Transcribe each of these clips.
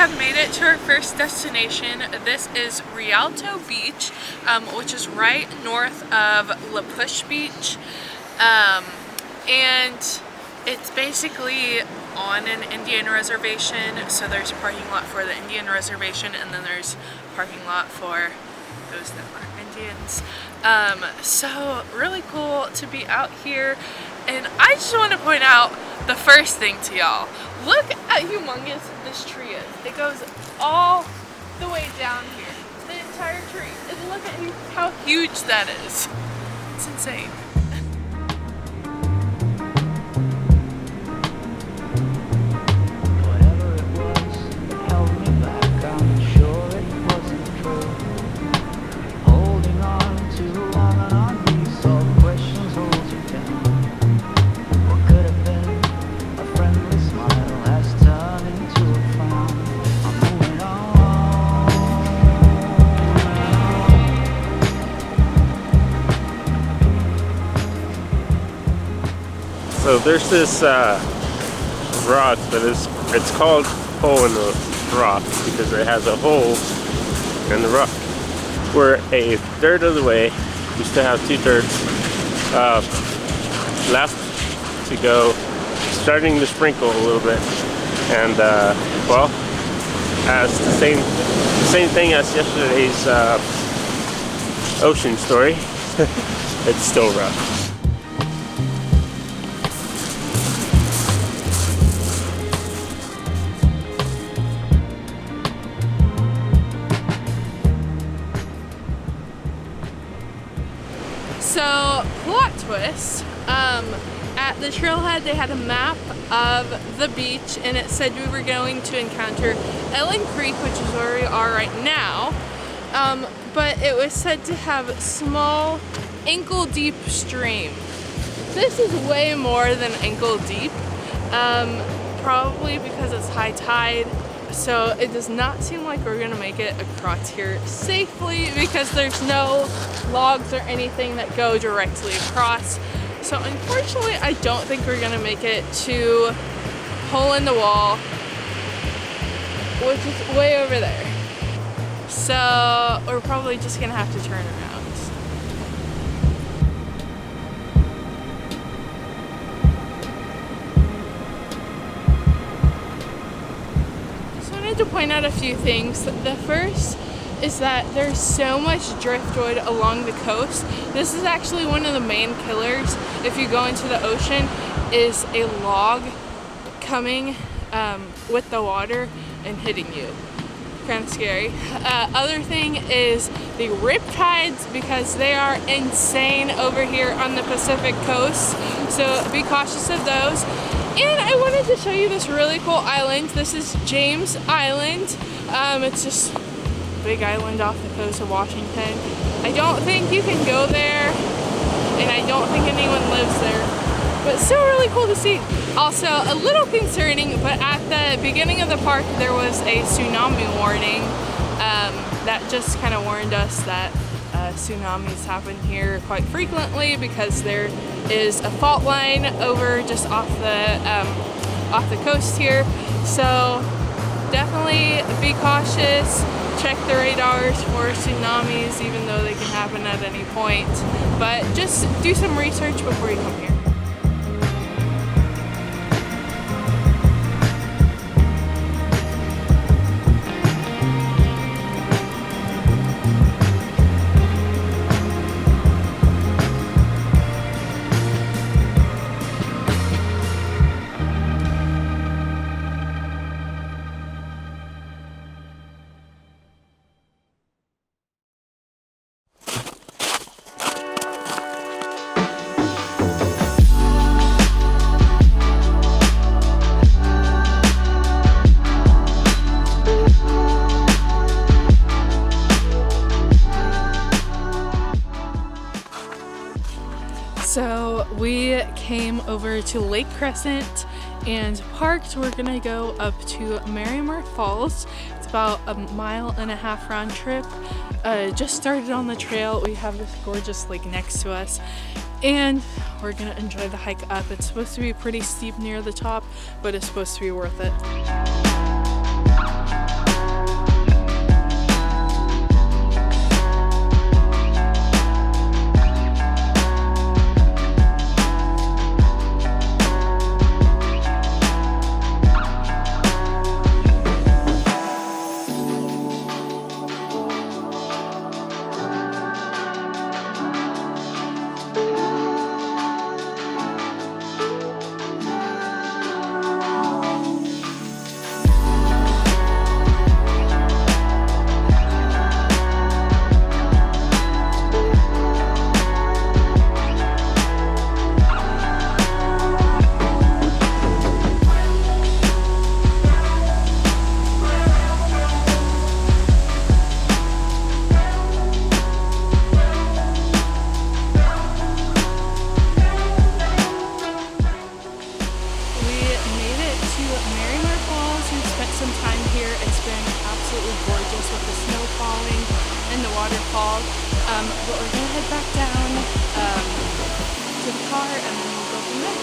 have made it to our first destination. This is Rialto Beach, which is right north of La Push Beach. And it's basically on an Indian reservation. So there's a parking lot for the Indian reservation, and then there's a parking lot for those that are Indians. So really cool to be out here. And I just want to point out the first thing to y'all. Look at how humongous this tree is. It goes all the way down here. The entire tree. And look at how huge that is. It's insane. Whatever it was that held me back, I'm sure it wasn't true. Holding on too long on these old questions hold you down. What could have been a friendly smile has turned into a frown. I'm moving on. So there's this rock that it's called hole in the rock because it has a hole in the rock. We're a third of the way. We still have 2/3 left to go. Starting to sprinkle a little bit, and well, as the same thing as yesterday's ocean story, it's still rough. So, plot twist, at the trailhead they had a map of the beach and it said we were going to encounter Ellen Creek, which is where we are right now, but it was said to have a small ankle deep stream. This is way more than ankle deep, probably because it's high tide. So it does not seem like we're gonna make it across here safely because there's no logs or anything that go directly across. So unfortunately, I don't think we're gonna make it to Hole in the Wall, which is way over there. So we're probably just gonna have to turn around. To point out a few things. The first is that there's so much driftwood along the coast. This is actually one of the main killers if you go into the ocean, is a log coming with the water and hitting you. Kind of scary. Other thing is the riptides, because they are insane over here on the Pacific coast, so be cautious of those. And I wanted to show you this really cool island. This is James Island. It's just a big island off the coast of Washington. I don't think you can go there, and I don't think anyone lives there, but still really cool to see. Also a little concerning, but at the beginning of the park there was a tsunami warning that just kind of warned us that tsunamis happen here quite frequently because there is a fault line over just off the coast here. So definitely be cautious. Check the radars for tsunamis, even though they can happen at any point. But just do some research before you come here. So we came over to Lake Crescent and parked. We're gonna go up to Marymere Falls. It's about a 1.5 mile round trip. Just started on the trail. We have this gorgeous lake next to us and we're gonna enjoy the hike up. It's supposed to be pretty steep near the top, but it's supposed to be worth it. waterfall. But we're gonna head back down to the car and then we'll go from there.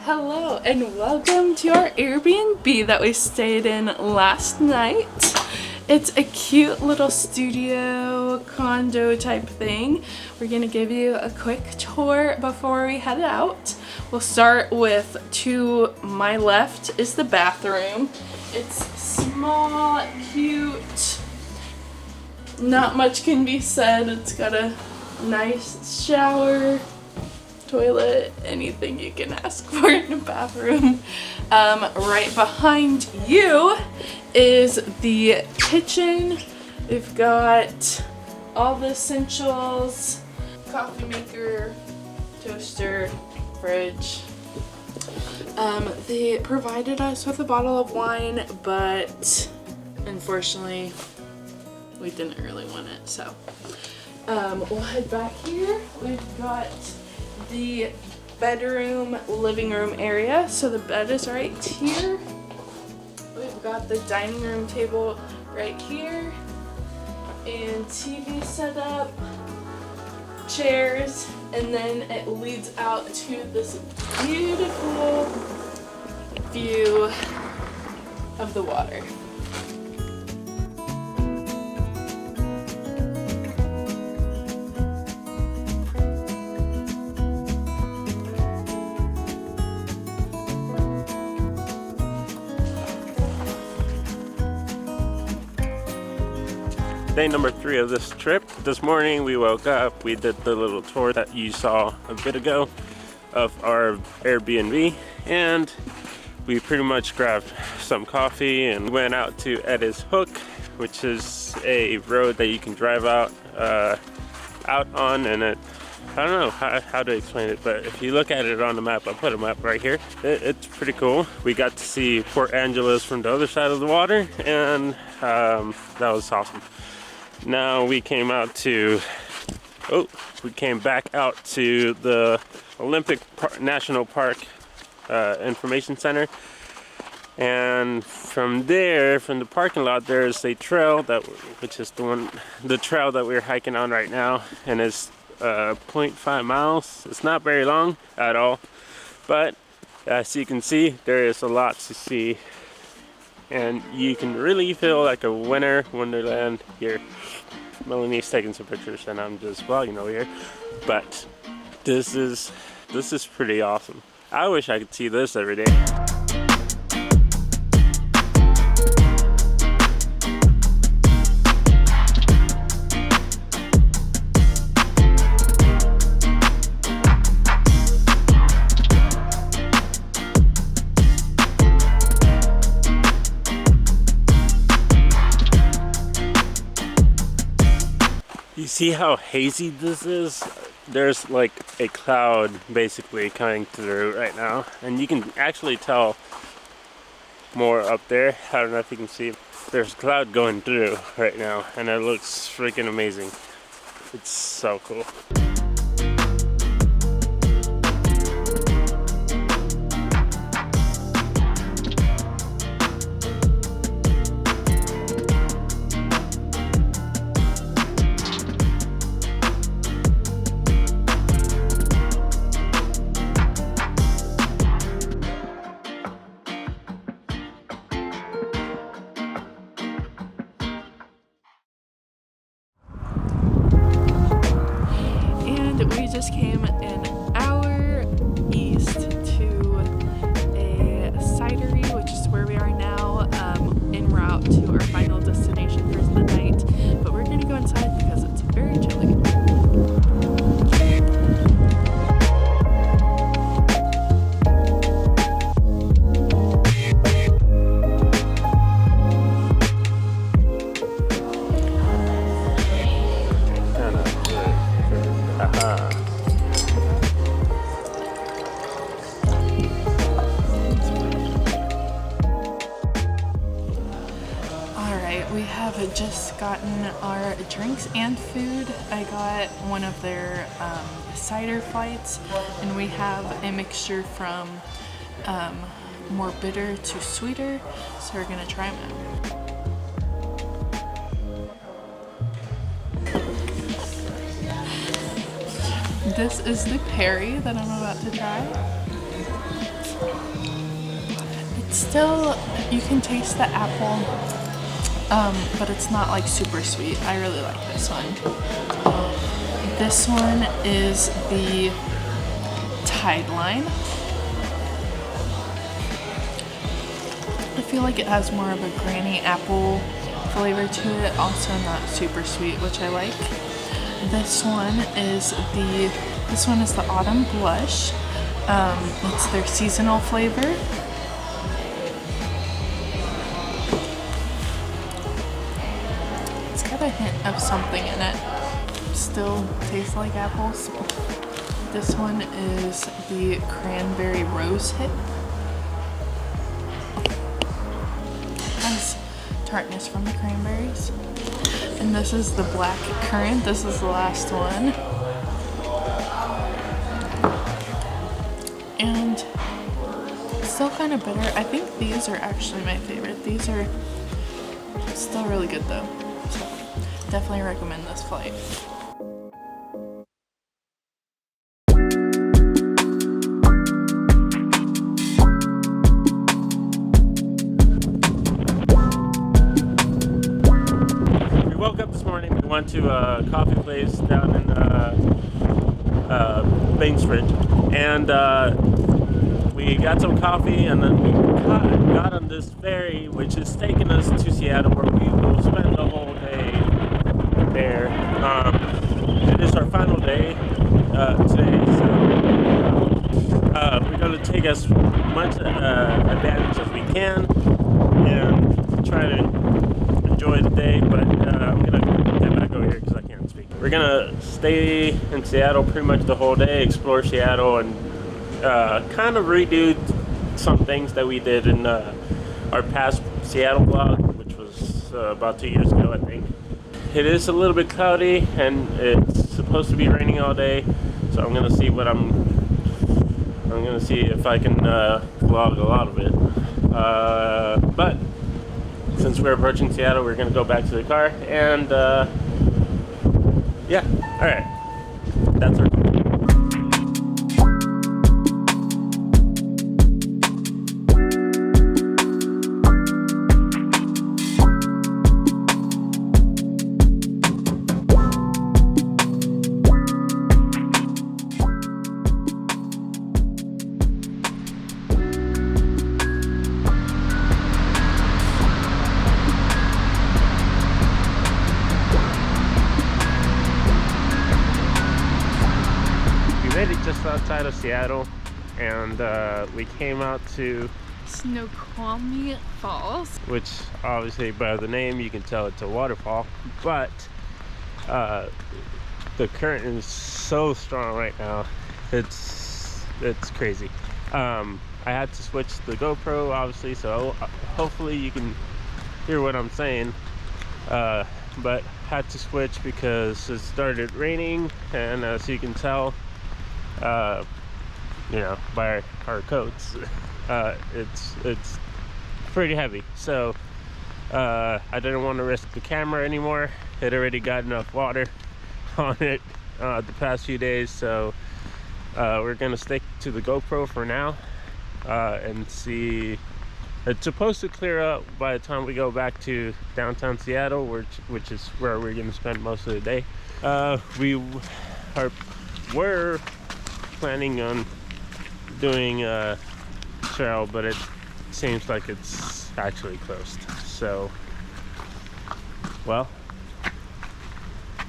Hello and welcome to our Airbnb that we stayed in last night. It's a cute little studio condo type thing. We're gonna give you a quick tour before we head out. We'll start with, to my left is the bathroom. It's small, cute, not much can be said. It's got a nice shower, toilet, anything you can ask for in a bathroom. Right behind you is the kitchen. We've got all the essentials: coffee maker, toaster, fridge. They provided us with a bottle of wine, but unfortunately we didn't really want it, so we'll head back here. We've got the bedroom, living room area. So the bed is right here. We've got the dining room table right here, and TV set up, chairs, and then it leads out to this beautiful view of the water. Day number 3 of this trip. This morning we woke up, we did the little tour that you saw a bit ago of our Airbnb, and we pretty much grabbed some coffee and went out to Edda's Hook, which is a road that you can drive out on, and I don't know how to explain it, but if you look at it on the map, I'll put a map right here. It's pretty cool. We got to see Port Angeles from the other side of the water, and that was awesome. Now we came back out to the Olympic National Park Information Center, and from there, from the parking lot, there's a trail which is the trail that we're hiking on right now, and it's 0.5 miles. It's not very long at all, but as you can see, there is a lot to see, and you can really feel like a winter wonderland here. Melanie's taking some pictures and I'm just vlogging over here, but this is pretty awesome. I wish I could see this every day. You see how hazy this is? There's like a cloud basically coming through right now, and you can actually tell more up there. I don't know if you can see. There's a cloud going through right now, and it looks freaking amazing. It's so cool. We just came an hour east to a Cidery, which is where we are now, en route to our final destination for the night. But we're going to go inside because it's very chilly. Hi, we have just gotten our drinks and food. I got one of their cider flights, and we have a mixture from more bitter to sweeter, so we're gonna try them out. This is the Perry that I'm about to try. It's still, you can taste the apple, but it's not like super sweet. I really like this one. This one is the Tide Line. I feel like it has more of a granny apple flavor to it, also not super sweet, which I like. This one is the Autumn Blush. It's their seasonal flavor. It's got a hint of something in it. Still tastes like apples. This one is the Cranberry Rose Hip. Has tartness from the cranberries. And this is the Black Currant. This is the last one. And still kind of bitter. I think these are actually my favorite. These are still really good though. So definitely recommend this flight. Went to a coffee place down in Bainbridge, and we got some coffee, and then we got on this ferry, which is taking us to Seattle, where we will spend the whole day there. It is our final day today, so we're going to take as much advantage as we can and try to enjoy the day, but I'm going to get back over here because I can't speak. We're going to stay in Seattle pretty much the whole day, explore Seattle, and kind of redo some things that we did in our past Seattle vlog, which was about 2 years ago, I think. It is a little bit cloudy, and it's supposed to be raining all day, so I'm going to see what I'm going to see if I can vlog a lot of it. But since we're approaching Seattle, we're going to go back to the car, and yeah, all right, that's our goal. Just outside of Seattle, and we came out to Snoqualmie Falls, which obviously by the name you can tell it's a waterfall, but the current is so strong right now, it's crazy. I had to switch the GoPro, obviously, so hopefully you can hear what I'm saying, but had to switch because it started raining, and as you can tell, you know, by our coats, it's pretty heavy, so I didn't want to risk the camera anymore. It already got enough water on it the past few days, so we're gonna stick to the GoPro for now, and see. It's supposed to clear up by the time we go back to downtown Seattle, which is where we're gonna spend most of the day. We're planning on doing a trail, but it seems like it's actually closed, so well,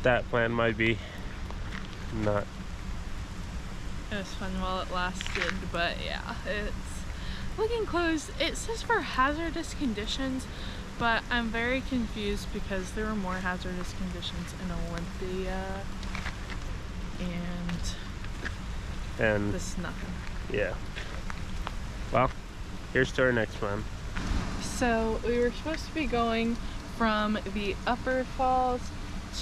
that plan might be not. It was fun while it lasted, but yeah, it's looking closed. It says for hazardous conditions, but I'm very confused because there were more hazardous conditions in Olympia, and this is nothing. Yeah. Well, here's to our next plan. So we were supposed to be going from the upper falls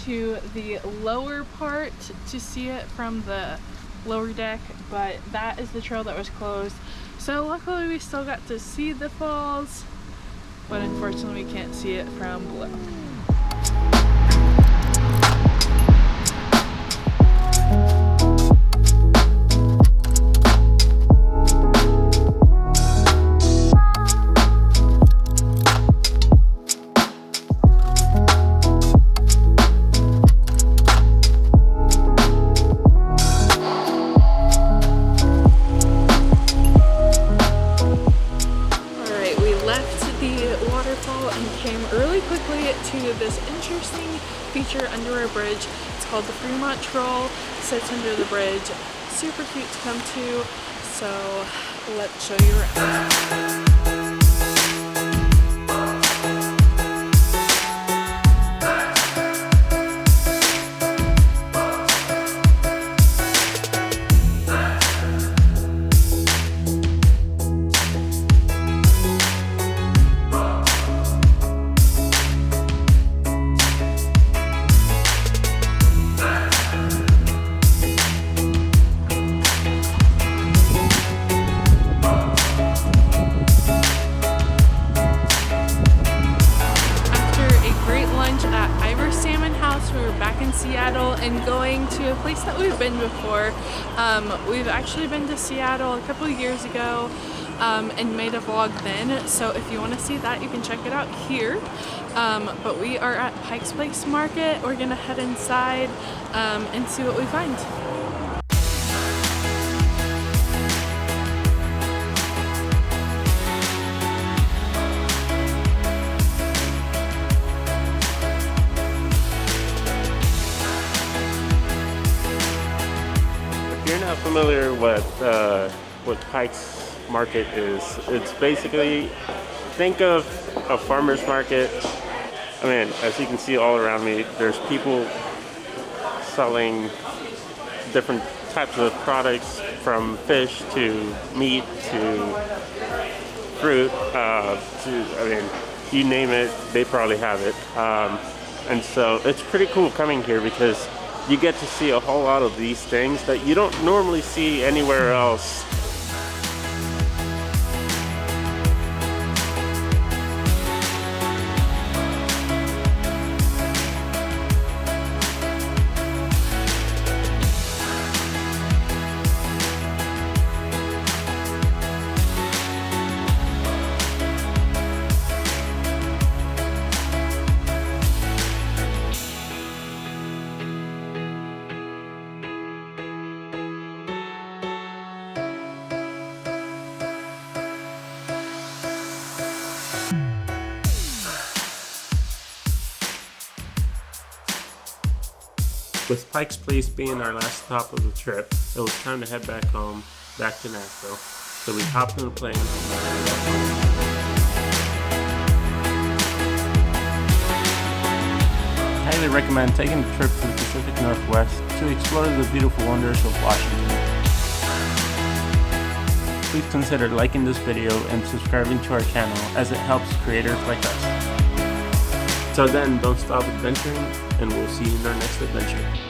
to the lower part to see it from the lower deck, but that is the trail that was closed. So luckily we still got to see the falls, but unfortunately we can't see it from below. To this interesting feature under a bridge. It's called the Fremont Troll. Sits under the bridge. Super cute to come to. So let's show you around. Seattle and going to a place that we've been before. We've actually been to Seattle a couple of years ago and made a vlog then, so if you want to see that you can check it out here. But we are at Pikes Place Market. We're gonna head inside and see what we find. If you're not familiar with what Pikes Market is, it's basically, think of a farmer's market. I mean, as you can see all around me, there's people selling different types of products, from fish to meat to fruit I mean, you name it, they probably have it. And so it's pretty cool coming here because you get to see a whole lot of these things that you don't normally see anywhere else. With Pikes Place being our last stop of the trip, it was time to head back home, back to Nashville. So we hopped on a plane. I highly recommend taking a trip to the Pacific Northwest to explore the beautiful wonders of Washington. Please consider liking this video and subscribing to our channel, as it helps creators like us. So then, don't stop adventuring, and we'll see you in our next adventure.